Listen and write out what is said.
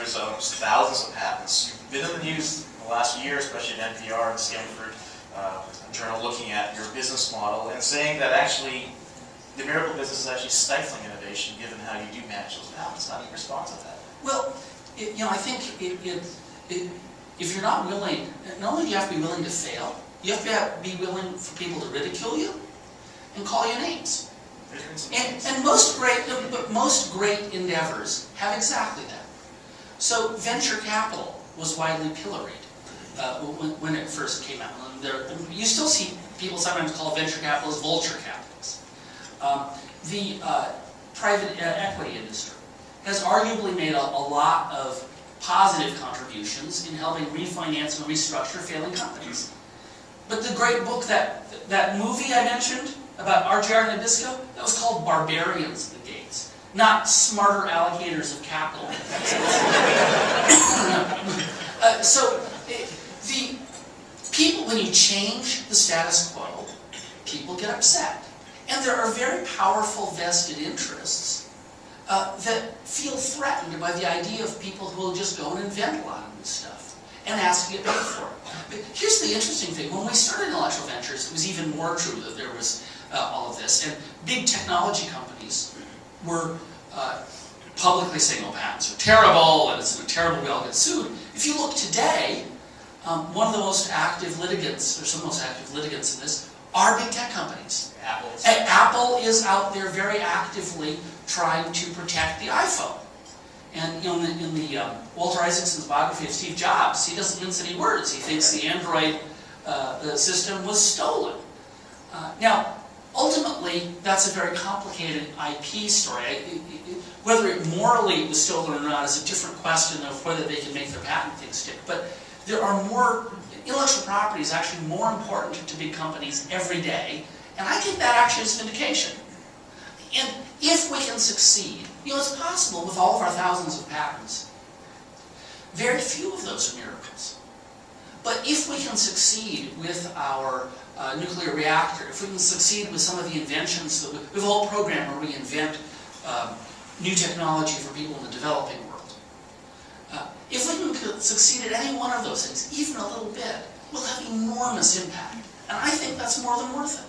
Ventures owns thousands of patents. You've been in the news in the last year, especially at NPR and Stanford Journal, looking at your business model and saying that actually the miracle business is actually stifling innovation, given how you do manage those patents. How do you respond to that? Well, I think if you're not willing, not only do you have to be willing to fail, you have to be willing for people to ridicule you and call you names. And most great endeavors have exactly that. So venture capital was widely pilloried when it first came out. You still see people sometimes call venture capitalists vulture capitalists. The private equity industry has arguably made a lot of positive contributions in helping refinance and restructure failing companies. But the great book, that movie I mentioned about RJR Nabisco, that was called Barbarians at the Gates, not Smarter Allocators of Capital. So the people, when you change the status quo, people get upset. And there are very powerful vested interests that feel threatened by the idea of people who will just go and invent a lot of new stuff and ask to get paid for it. But here's the interesting thing. When we started Intellectual Ventures, it was even more true that there was all of this. And big technology companies were publicly saying, oh, patents are terrible, and it's terrible, we all get sued. If you look today, one of the most active litigants, or some of the most active litigants in this, are big tech companies. Apple is out there very actively trying to protect the iPhone. And in the Walter Isaacson's biography of Steve Jobs, he doesn't mince any words. He thinks the Android system was stolen. Now, ultimately, that's a very complicated IP story. Whether it morally was stolen or not is a different question of whether they can make their patent thing stick. But there are more, intellectual property is actually more important to big companies every day, and I think that actually is vindication. And if we can succeed, it's possible with all of our thousands of patents. Very few of those are miracles. But if we can succeed with our nuclear reactor, if we can succeed with some of the inventions, that we have a whole program where we invent new technology for people in the developing world. If we can succeed at any one of those things, even a little bit, we'll have enormous impact. And I think that's more than worth it.